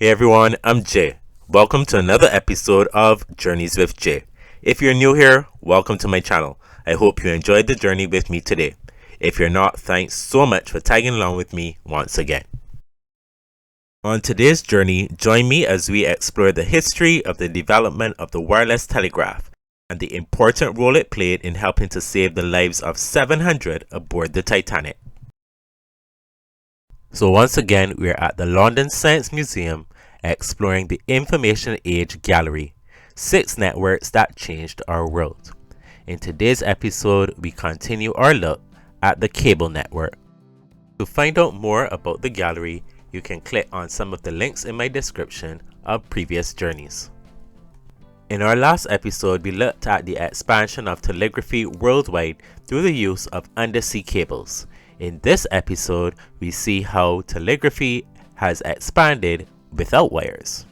Hey everyone, I'm Jay. Welcome to another episode of Journeys with Jay. If you're new here, welcome to my channel. I hope you enjoyed the journey with me today. If you're not, thanks so much for tagging along with me once again. On today's journey, join me as we explore the history of the development of the wireless telegraph and the important role it played in helping to save the lives of 700 aboard the Titanic. So once again, we're at the London Science Museum exploring the Information Age Gallery, 6 networks that changed our world. In today's episode, we continue our look at the cable network. To find out more about the gallery, you can click on some of the links in my description of previous journeys. In our last episode, we looked at the expansion of telegraphy worldwide through the use of undersea cables. In this episode, we see how telegraphy has expanded without wires.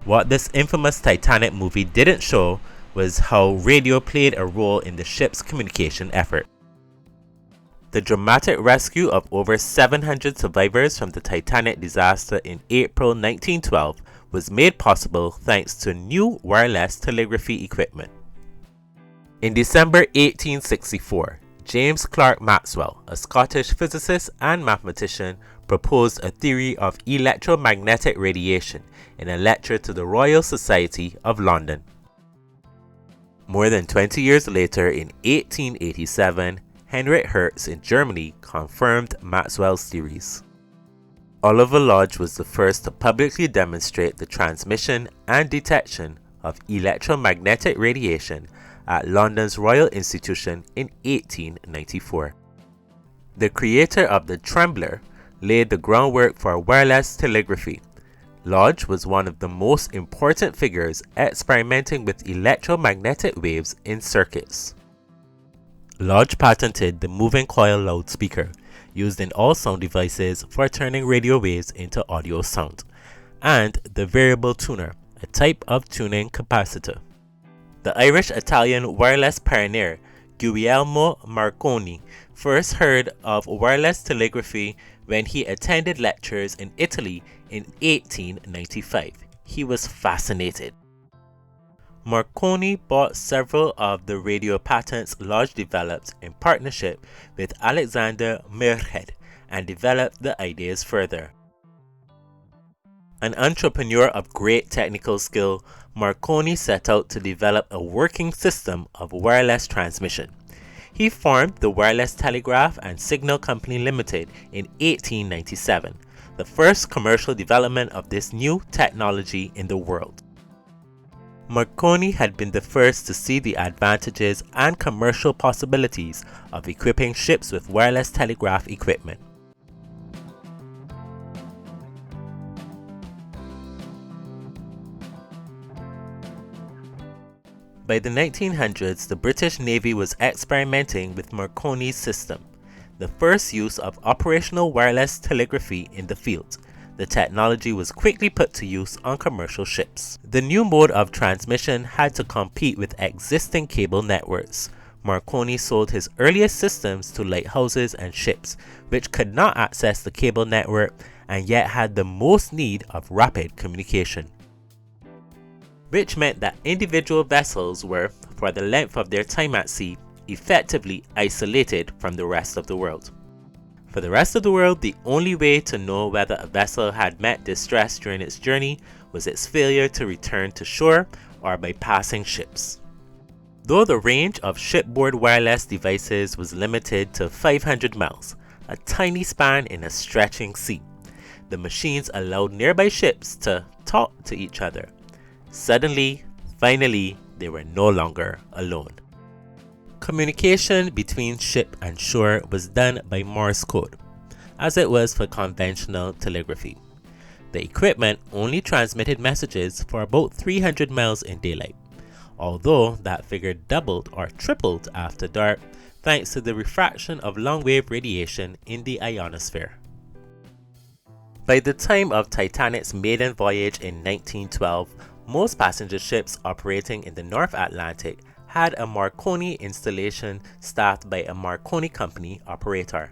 What this infamous Titanic movie didn't show was how radio played a role in the ship's communication effort. The dramatic rescue of over 700 survivors from the Titanic disaster in April 1912 was made possible thanks to new wireless telegraphy equipment. In December 1864, James Clerk Maxwell, a Scottish physicist and mathematician, proposed a theory of electromagnetic radiation in a lecture to the Royal Society of London. More than 20 years later, in 1887, Heinrich Hertz in Germany confirmed Maxwell's theories. Oliver Lodge was the first to publicly demonstrate the transmission and detection of electromagnetic radiation at London's Royal Institution in 1894. The creator of the trembler laid the groundwork for wireless telegraphy. Lodge was one of the most important figures experimenting with electromagnetic waves in circuits. Lodge patented the moving coil loudspeaker, used in all sound devices for turning radio waves into audio sound, and the variable tuner, a type of tuning capacitor. The Irish-Italian wireless pioneer Guglielmo Marconi first heard of wireless telegraphy when he attended lectures in Italy in 1895. He was fascinated. Marconi bought several of the radio patents Lodge developed in partnership with Alexander Muirhead and developed the ideas further. An entrepreneur of great technical skill, Marconi set out to develop a working system of wireless transmission. He formed the Wireless Telegraph and Signal Company Limited in 1897, the first commercial development of this new technology in the world. Marconi had been the first to see the advantages and commercial possibilities of equipping ships with wireless telegraph equipment. By the 1900s, the British Navy was experimenting with Marconi's system, the first use of operational wireless telegraphy in the field. The technology was quickly put to use on commercial ships. The new mode of transmission had to compete with existing cable networks. Marconi sold his earliest systems to lighthouses and ships, which could not access the cable network and yet had the most need of rapid communication, which meant that individual vessels were, for the length of their time at sea, effectively isolated from the rest of the world. For the rest of the world, the only way to know whether a vessel had met distress during its journey was its failure to return to shore or by passing ships. Though the range of shipboard wireless devices was limited to 500 miles, a tiny span in a stretching sea, the machines allowed nearby ships to talk to each other. Suddenly, finally, they were no longer alone. Communication between ship and shore was done by Morse code, as it was for conventional telegraphy. The equipment only transmitted messages for about 300 miles in daylight, although that figure doubled or tripled after dark thanks to the refraction of long-wave radiation in the ionosphere. By the time of Titanic's maiden voyage in 1912, most passenger ships operating in the North Atlantic had a Marconi installation staffed by a Marconi company operator.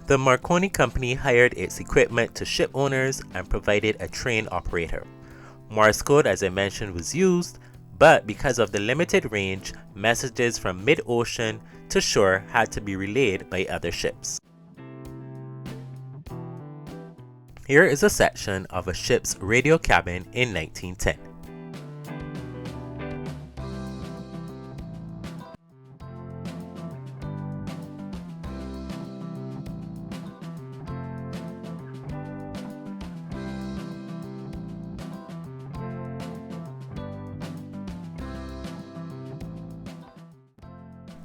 The Marconi company hired its equipment to ship owners and provided a trained operator. Morse code, as I mentioned, was used, but because of the limited range, messages from mid-ocean to shore had to be relayed by other ships. Here is a section of a ship's radio cabin in 1910.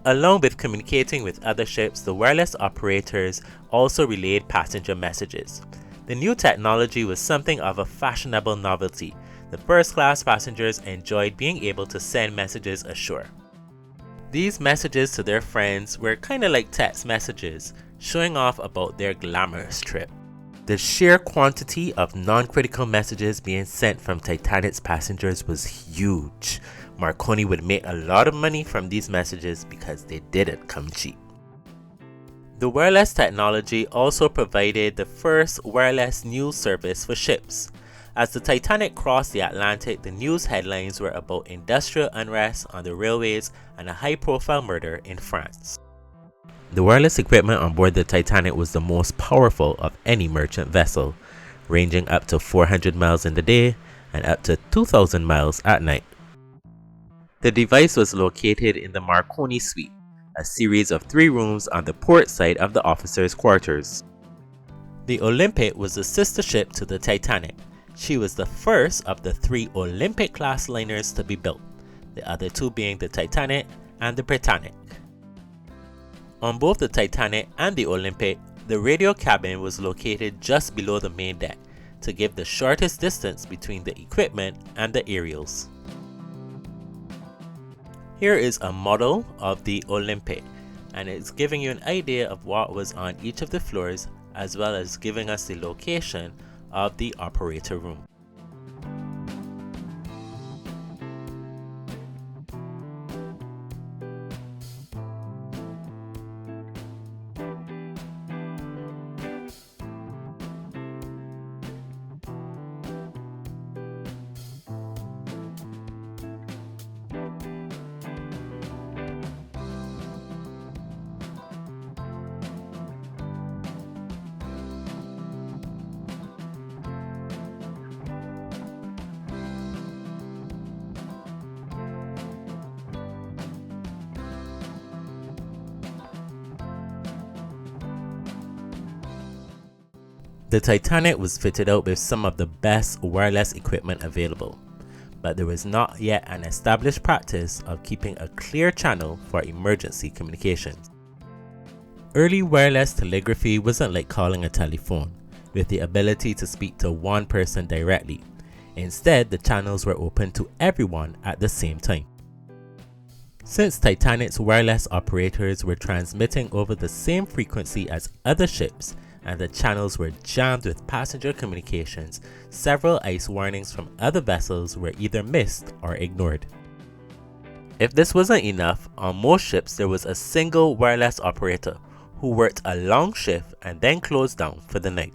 Along with communicating with other ships, the wireless operators also relayed passenger messages. The new technology was something of a fashionable novelty. The first-class passengers enjoyed being able to send messages ashore. These messages to their friends were kind of like text messages, showing off about their glamorous trip. The sheer quantity of non-critical messages being sent from Titanic's passengers was huge. Marconi would make a lot of money from these messages because they didn't come cheap. The wireless technology also provided the first wireless news service for ships. As the Titanic crossed the Atlantic, the news headlines were about industrial unrest on the railways and a high-profile murder in France. The wireless equipment on board the Titanic was the most powerful of any merchant vessel, ranging up to 400 miles in the day and up to 2,000 miles at night. The device was located in the Marconi Suite, a series of 3 rooms on the port side of the officers' quarters. The Olympic was the sister ship to the Titanic. She was the first of the 3 Olympic-class liners to be built, the other 2 being the Titanic and the Britannic. On both the Titanic and the Olympic, the radio cabin was located just below the main deck to give the shortest distance between the equipment and the aerials. Here is a model of the Olympic, and it's giving you an idea of what was on each of the floors, as well as giving us the location of the operator room. The Titanic was fitted out with some of the best wireless equipment available, but there was not yet an established practice of keeping a clear channel for emergency communications. Early wireless telegraphy wasn't like calling a telephone, with the ability to speak to one person directly. Instead, the channels were open to everyone at the same time. Since Titanic's wireless operators were transmitting over the same frequency as other ships, and the channels were jammed with passenger communications, several ice warnings from other vessels were either missed or ignored. If this wasn't enough, on most ships there was a single wireless operator who worked a long shift and then closed down for the night.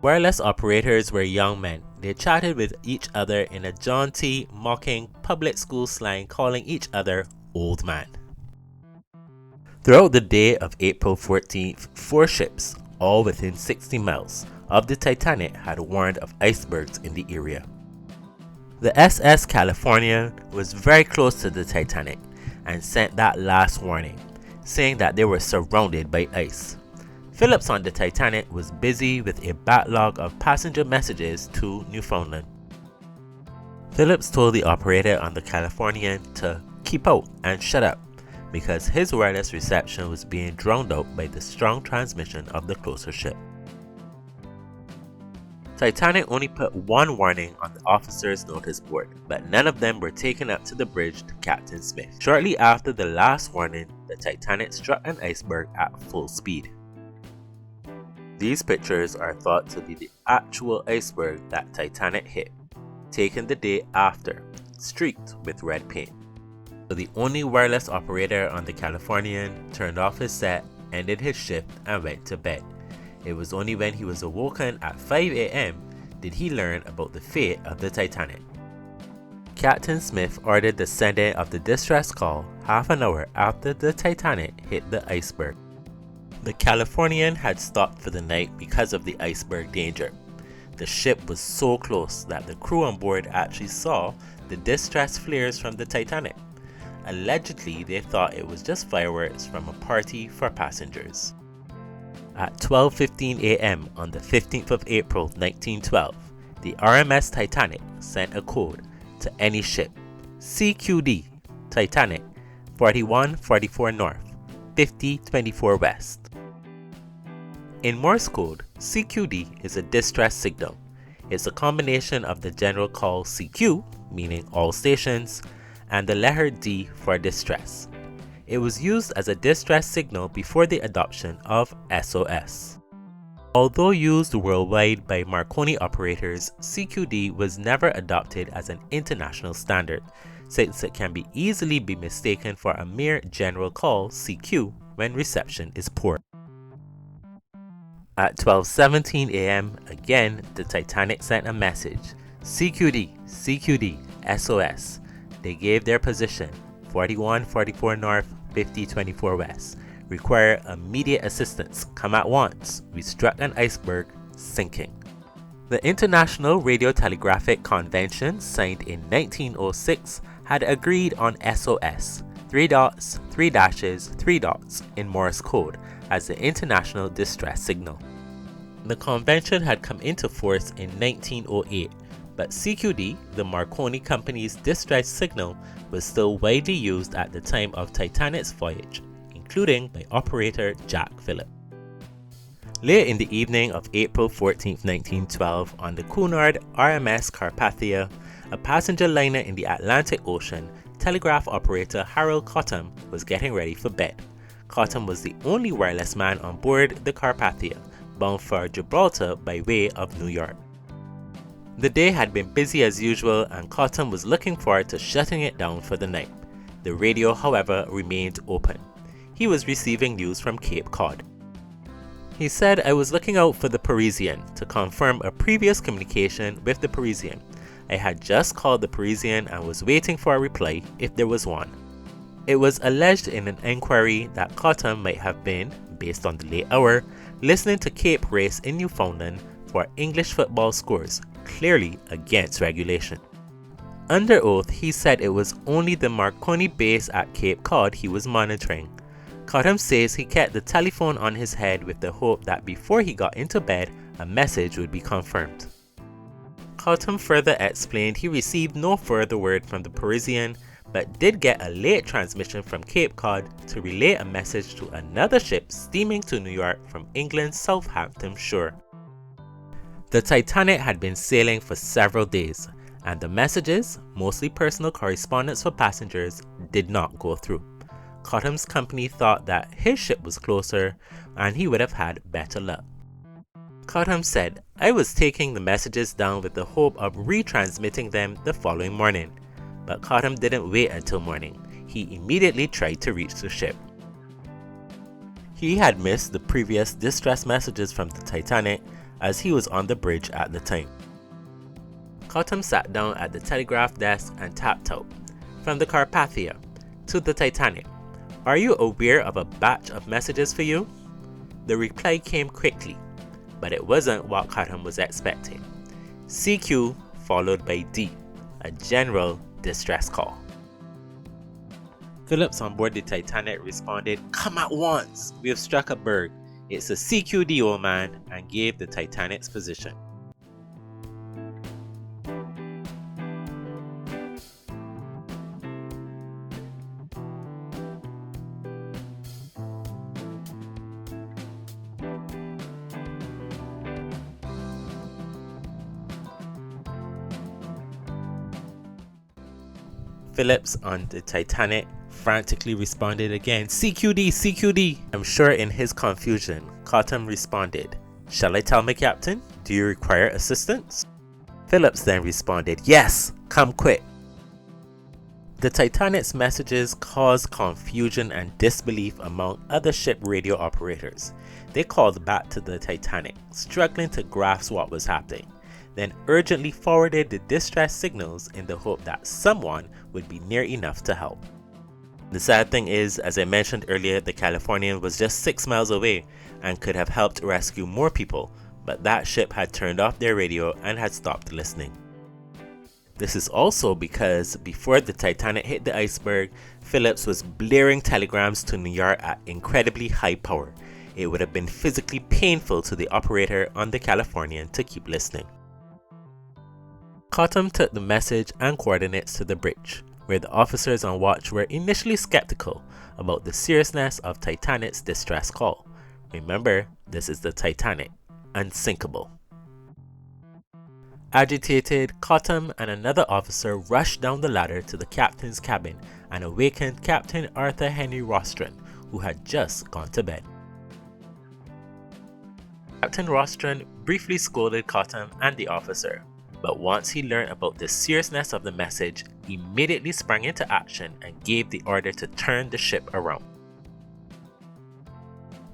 Wireless operators were young men. They chatted with each other in a jaunty, mocking, public school slang, calling each other old man. Throughout the day of April 14th, 4 ships, all within 60 miles of the Titanic, had warned of icebergs in the area. The SS Californian was very close to the Titanic and sent that last warning, saying that they were surrounded by ice. Phillips on the Titanic was busy with a backlog of passenger messages to Newfoundland. Phillips told the operator on the Californian to keep out and shut up, because his wireless reception was being drowned out by the strong transmission of the closer ship. Titanic only put 1 warning on the officer's notice board, but none of them were taken up to the bridge to Captain Smith. Shortly after the last warning, the Titanic struck an iceberg at full speed. These pictures are thought to be the actual iceberg that Titanic hit, taken the day after, streaked with red paint. So the only wireless operator on the Californian turned off his set ended his shift and went to bed. It was only when he was awoken at 5 a.m. did he learn about the fate of the Titanic. Captain Smith ordered the sending of the distress call half an hour after the Titanic hit the iceberg. The Californian had stopped for the night because of the iceberg danger. The ship was so close that the crew on board actually saw the distress flares from the Titanic. Allegedly, they thought it was just fireworks from a party for passengers. At 12:15 a.m. on the 15th of April 1912, the RMS Titanic sent a code to any ship, CQD, Titanic, 4144 North, 5024 West. In Morse code, CQD is a distress signal. It's a combination of the general call CQ, meaning all stations, and the letter D for distress. It was used as a distress signal before the adoption of SOS. Although used worldwide by Marconi operators, CQD was never adopted as an international standard, since it can easily be mistaken for a mere general call CQ when reception is poor. At 12:17 a.m. again, the Titanic sent a message, CQD, CQD, SOS. They gave their position, 4144 North, 5024 West. Require immediate assistance. Come at once. We struck an iceberg, sinking. The International Radio Telegraphic Convention, signed in 1906, had agreed on SOS, 3 dots, 3 dashes, 3 dots in Morse code as the international distress signal. The convention had come into force in 1908, but CQD, the Marconi Company's distress signal, was still widely used at the time of Titanic's voyage, including by operator Jack Phillips. Late in the evening of April 14, 1912, on the Cunard RMS Carpathia, a passenger liner in the Atlantic Ocean, telegraph operator Harold Cottom was getting ready for bed. Cottom was the only wireless man on board the Carpathia, bound for Gibraltar by way of New York. The day had been busy as usual, and Cottom was looking forward to shutting it down for the night. The radio, however, remained open. He was receiving news from Cape Cod. He said, "I was looking out for the Parisian to confirm a previous communication with the Parisian. I had just called the Parisian and was waiting for a reply if there was one." It was alleged in an inquiry that Cottom might have been, based on the late hour, listening to Cape Race in Newfoundland for English football scores, clearly against regulation. Under oath, he said it was only the Marconi base at Cape Cod he was monitoring. Cottom says he kept the telephone on his head with the hope that before he got into bed, a message would be confirmed. Cottom further explained he received no further word from the Parisian, but did get a late transmission from Cape Cod to relay a message to another ship steaming to New York from England's Southampton shore. The Titanic had been sailing for several days, and the messages, mostly personal correspondence for passengers, did not go through. Cottom's company thought that his ship was closer and he would have had better luck. Cottom said, "I was taking the messages down with the hope of retransmitting them the following morning." But Cottom didn't wait until morning. He immediately tried to reach the ship. He had missed the previous distress messages from the Titanic as he was on the bridge at the time. Cottom sat down at the telegraph desk and tapped out, "From the Carpathia to the Titanic. Are you aware of a batch of messages for you?" The reply came quickly, but it wasn't what Cottom was expecting. CQ followed by D, a general distress call. Phillips on board the Titanic responded, "Come at once! We have struck a berg. It's a CQD, old man," and gave the Titanic's position. Phillips on the Titanic frantically responded again, "CQD, CQD." I'm sure in his confusion, Cottom responded, "Shall I tell my captain? Do you require assistance?" Phillips then responded, "Yes, come quick." The Titanic's messages caused confusion and disbelief among other ship radio operators. They called back to the Titanic, struggling to grasp what was happening, then urgently forwarded the distress signals in the hope that someone would be near enough to help. The sad thing is, as I mentioned earlier, the Californian was just 6 miles away and could have helped rescue more people, but that ship had turned off their radio and had stopped listening. This is also because before the Titanic hit the iceberg, Phillips was blaring telegrams to New York at incredibly high power. It would have been physically painful to the operator on the Californian to keep listening. Cottom took the message and coordinates to the bridge, where the officers on watch were initially skeptical about the seriousness of Titanic's distress call. Remember, this is the Titanic, unsinkable. Agitated, Cottom and another officer rushed down the ladder to the captain's cabin and awakened Captain Arthur Henry Roston, who had just gone to bed. Captain Roston briefly scolded Cottom and the officer, but once he learned about the seriousness of the message, immediately sprang into action and gave the order to turn the ship around.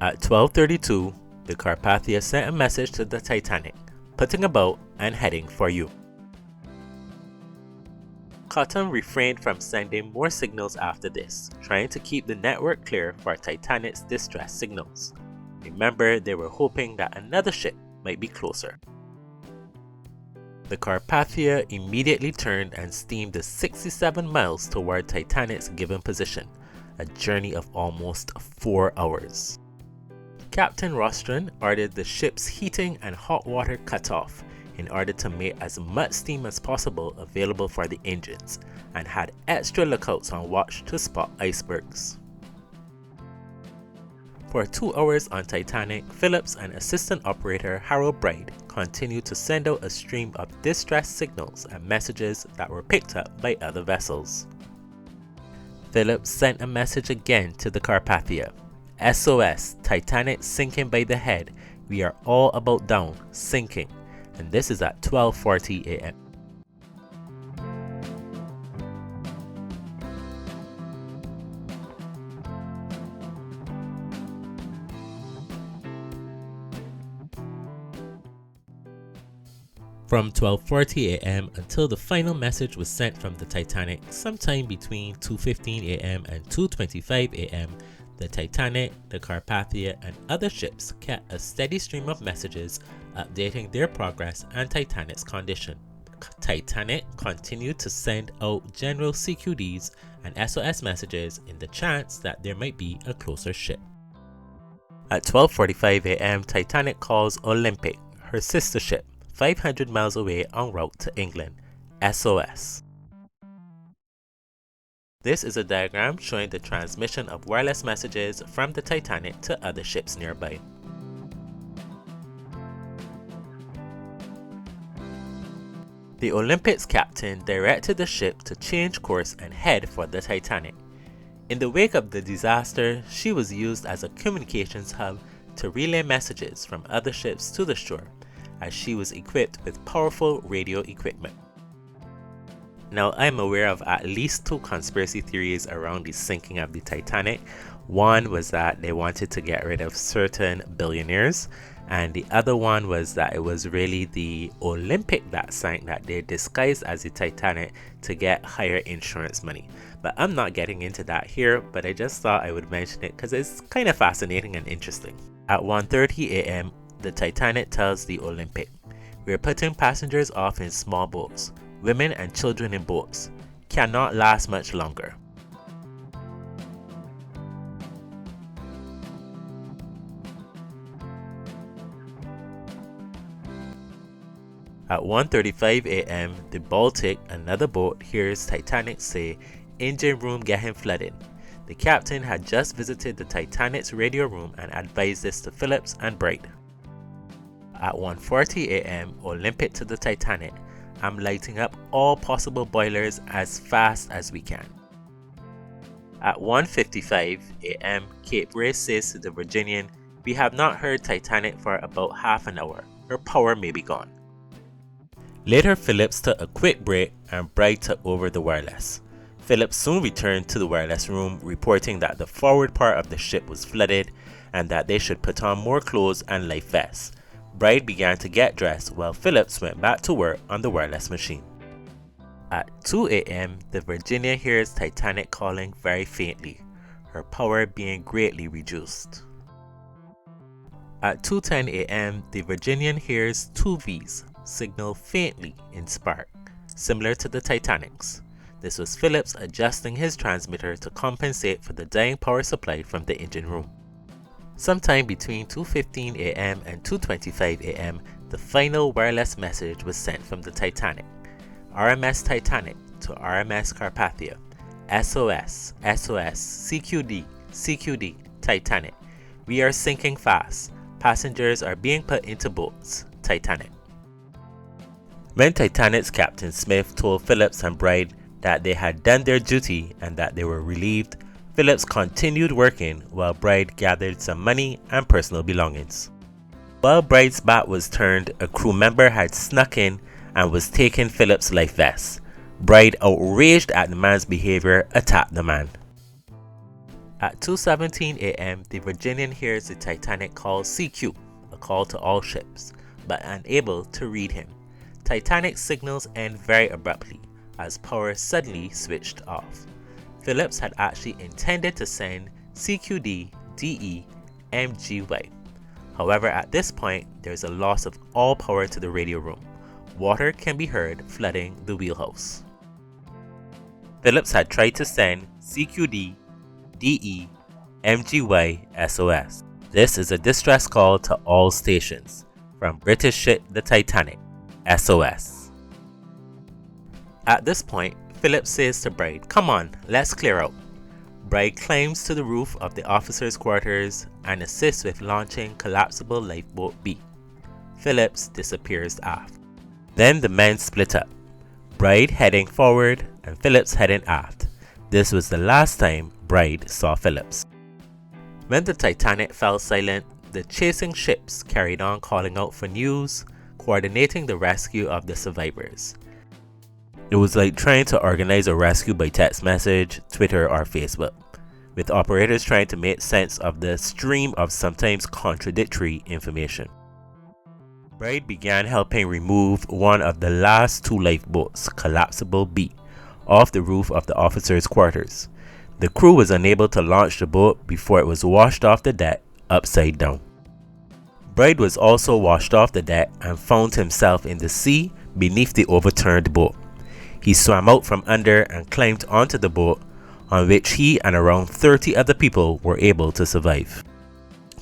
At 12:32, the Carpathia sent a message to the Titanic, putting about and heading for you. Cottom refrained from sending more signals after this, trying to keep the network clear for Titanic's distress signals. Remember, they were hoping that another ship might be closer. The Carpathia immediately turned and steamed the 67 miles toward Titanic's given position, a journey of almost 4 hours. Captain Roston ordered the ship's heating and hot water cut off in order to make as much steam as possible available for the engines, and had extra lookouts on watch to spot icebergs. For 2 hours on Titanic, Phillips and assistant operator Harold Bride continued to send out a stream of distress signals and messages that were picked up by other vessels. Phillips sent a message again to the Carpathia. SOS, Titanic sinking by the head. We are all about down, sinking. And this is at 12:40 a.m. From 12:40 a.m. until the final message was sent from the Titanic, sometime between 2:15 a.m. and 2:25 a.m., the Titanic, the Carpathia, and other ships kept a steady stream of messages updating their progress and Titanic's condition. Titanic continued to send out general CQDs and SOS messages in the chance that there might be a closer ship. At 12:45 a.m., Titanic calls Olympic, her sister ship, 500 miles away en route to England. SOS. This is a diagram showing the transmission of wireless messages from the Titanic to other ships nearby. The Olympic's captain directed the ship to change course and head for the Titanic. In the wake of the disaster, she was used as a communications hub to relay messages from other ships to the shore, as she was equipped with powerful radio equipment. Now, I'm aware of at least 2 conspiracy theories around the sinking of the Titanic. One was that they wanted to get rid of certain billionaires, and the other one was that it was really the Olympic that sank, that they disguised as the Titanic to get higher insurance money. But I'm not getting into that here, but I just thought I would mention it because it's kind of fascinating and interesting. At 1:30 a.m., the Titanic tells the Olympic, "We're putting passengers off in small boats. Women and children in boats. Cannot last much longer." At 1:35 a.m., the Baltic, another boat, hears Titanic say, "Engine room getting flooded." The captain had just visited the Titanic's radio room and advised this to Phillips and Bright. At 1:40 a.m., Olympic to the Titanic, "I'm lighting up all possible boilers as fast as we can." At 1:55 a.m., Cape Ray says to the Virginian, "We have not heard Titanic for about half an hour. Her power may be gone." Later, Phillips took a quick break and Bright took over the wireless. Phillips soon returned to the wireless room, reporting that the forward part of the ship was flooded and that they should put on more clothes and life vests. Bride began to get dressed while Phillips went back to work on the wireless machine. At 2 a.m., the Virginia hears Titanic calling very faintly, her power being greatly reduced. At 2:10 a.m., the Virginian hears two V's signal faintly in spark, similar to the Titanic's. This was Phillips adjusting his transmitter to compensate for the dying power supply from the engine room. Sometime between 2:15 a.m. and 2:25 a.m., the final wireless message was sent from the Titanic. RMS Titanic to RMS Carpathia. SOS, SOS, CQD, CQD, Titanic. We are sinking fast. Passengers are being put into boats. Titanic. When Titanic's Captain Smith told Phillips and Bride that they had done their duty and that they were relieved, Phillips continued working while Bride gathered some money and personal belongings. While Bride's back was turned, a crew member had snuck in and was taking Phillips' life vest. Bride, outraged at the man's behavior, attacked the man. At 2:17 a.m., the Virginian hears the Titanic call CQ, a call to all ships, but unable to read him. Titanic's signals end very abruptly as power suddenly switched off. Phillips had actually intended to send CQD, DE, MGY. However, at this point, there is a loss of all power to the radio room. Water can be heard flooding the wheelhouse. Phillips had tried to send CQD, DE, MGY, SOS. This is a distress call to all stations. From British ship the Titanic, SOS. At this point, Phillips says to Bride, "Come on, let's clear out." Bride climbs to the roof of the officers' quarters and assists with launching collapsible lifeboat B. Phillips disappears aft. Then the men split up, Bride heading forward and Phillips heading aft. This was the last time Bride saw Phillips. When the Titanic fell silent, the chasing ships carried on calling out for news, coordinating the rescue of the survivors. It was like trying to organize a rescue by text message, Twitter, or Facebook, with operators trying to make sense of the stream of sometimes contradictory information. Bride began helping remove one of the last two lifeboats, collapsible B, off the roof of the officers' quarters. The crew was unable to launch the boat before it was washed off the deck upside down. Bride was also washed off the deck and found himself in the sea beneath the overturned boat. He swam out from under and climbed onto the boat, on which he and around 30 other people were able to survive.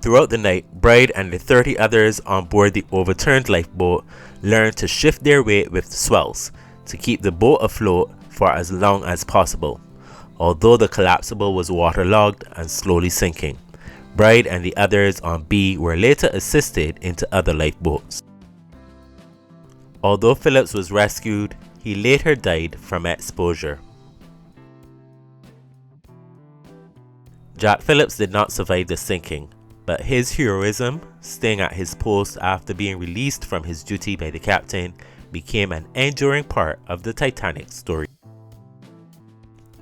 Throughout the night, Bride and the 30 others on board the overturned lifeboat learned to shift their weight with the swells to keep the boat afloat for as long as possible. Although the collapsible was waterlogged and slowly sinking, Bride and the others on B were later assisted into other lifeboats. Although Phillips was rescued, he later died from exposure. Jack Phillips did not survive the sinking, but his heroism, staying at his post after being released from his duty by the captain, became an enduring part of the Titanic story.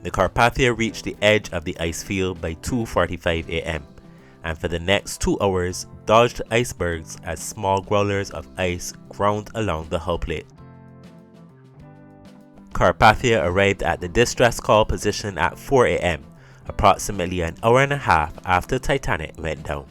The Carpathia reached the edge of the ice field by 2:45 a.m. and for the next 2 hours dodged icebergs as small growlers of ice ground along the hull plate. Carpathia arrived at the distress call position at 4 a.m., approximately an hour and a half after Titanic went down.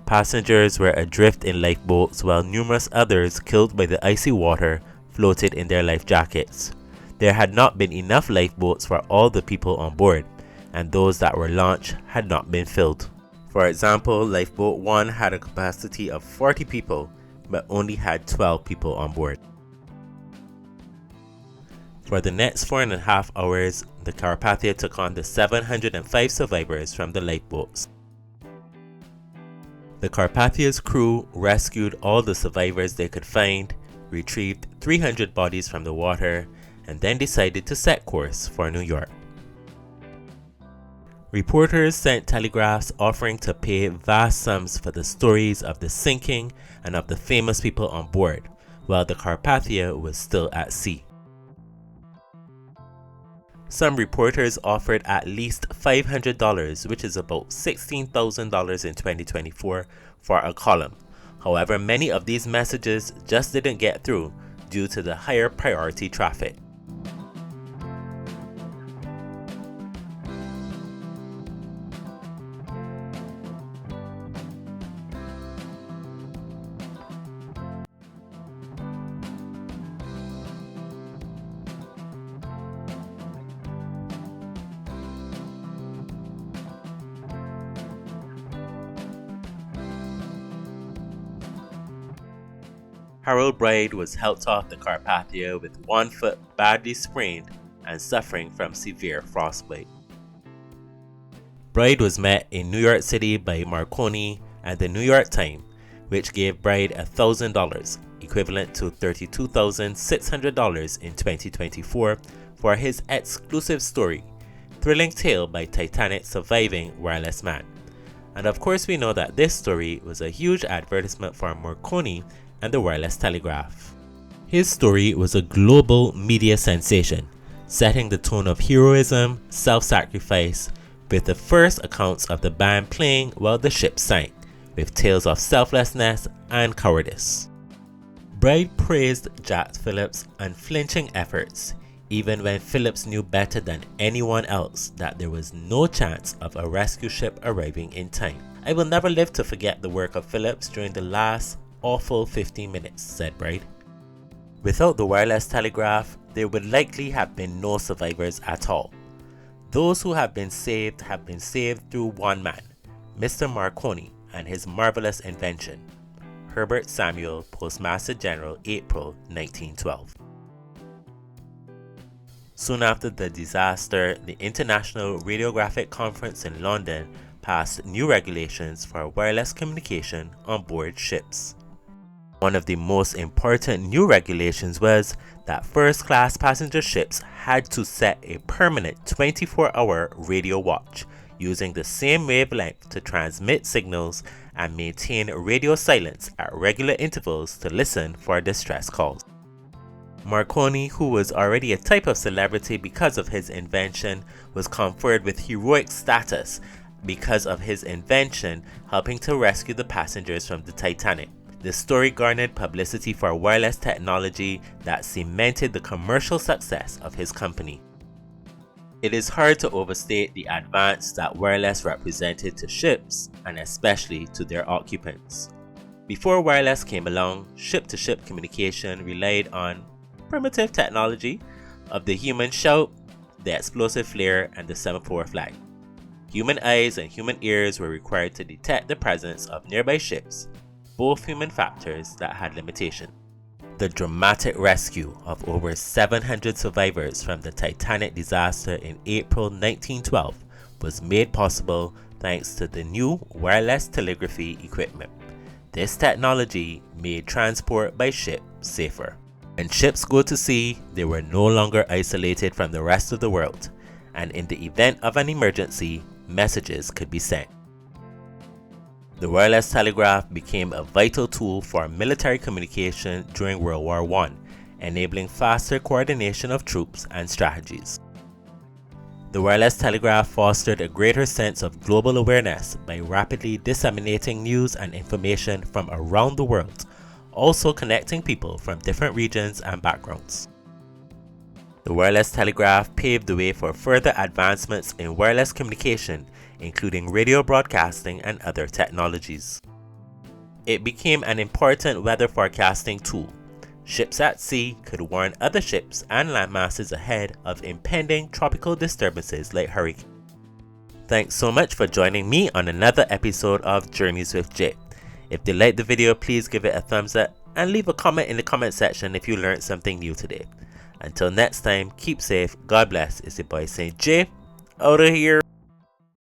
Passengers were adrift in lifeboats while numerous others killed by the icy water floated in their life jackets. There had not been enough lifeboats for all the people on board, and those that were launched had not been filled. For example, Lifeboat 1 had a capacity of 40 people, but only had 12 people on board. For the next 4.5 hours, the Carpathia took on the 705 survivors from the lifeboats. The Carpathia's crew rescued all the survivors they could find, retrieved 300 bodies from the water, and then decided to set course for New York. Reporters sent telegraphs offering to pay vast sums for the stories of the sinking and of the famous people on board, while the Carpathia was still at sea. Some reporters offered at least $500, which is about $16,000 in 2024, for a column. However, many of these messages just didn't get through due to the higher priority traffic. Harold Bride was helped off the Carpathia with one foot badly sprained and suffering from severe frostbite. Bride was met in New York City by Marconi and the New York Times, which gave Bride $1,000, equivalent to $32,600 in 2024, for his exclusive story, Thrilling Tale by Titanic Surviving Wireless Man. And of course we know that this story was a huge advertisement for Marconi and the Wireless Telegraph. His story was a global media sensation, setting the tone of heroism, self-sacrifice, with the first accounts of the band playing while the ship sank, with tales of selflessness and cowardice. Bride praised Jack Phillips' unflinching efforts, even when Phillips knew better than anyone else that there was no chance of a rescue ship arriving in time. "I will never live to forget the work of Phillips during the last awful 15 minutes, said Bride. Without the wireless telegraph, there would likely have been no survivors at all. Those who have been saved through one man, Mr. Marconi, and his marvelous invention. Herbert Samuel, Postmaster General, April 1912. Soon after the disaster, the International Radiographic Conference in London passed new regulations for wireless communication on board ships. One of the most important new regulations was that first-class passenger ships had to set a permanent 24-hour radio watch using the same wavelength to transmit signals and maintain radio silence at regular intervals to listen for distress calls. Marconi, who was already a type of celebrity because of his invention, was conferred with heroic status because of his invention helping to rescue the passengers from the Titanic. The story garnered publicity for wireless technology that cemented the commercial success of his company. It is hard to overstate the advance that wireless represented to ships, and especially to their occupants. Before wireless came along, ship-to-ship communication relied on primitive technology of the human shout, the explosive flare, and the semaphore flag. Human eyes and human ears were required to detect the presence of nearby ships, both human factors that had limitations. The dramatic rescue of over 700 survivors from the Titanic disaster in April 1912 was made possible thanks to the new wireless telegraphy equipment. This technology made transport by ship safer. When ships go to sea, they were no longer isolated from the rest of the world, and in the event of an emergency, messages could be sent. The wireless telegraph became a vital tool for military communication during World War I, enabling faster coordination of troops and strategies. The wireless telegraph fostered a greater sense of global awareness by rapidly disseminating news and information from around the world, also connecting people from different regions and backgrounds. The wireless telegraph paved the way for further advancements in wireless communication, including radio broadcasting and other technologies. It became an important weather forecasting tool. Ships at sea could warn other ships and landmasses ahead of impending tropical disturbances like hurricanes. Thanks so much for joining me on another episode of Journeys with Jay. If you liked the video, please give it a thumbs up and leave a comment in the comment section if you learned something new today. Until next time, keep safe, God bless. It's your boy Saint J, out of here.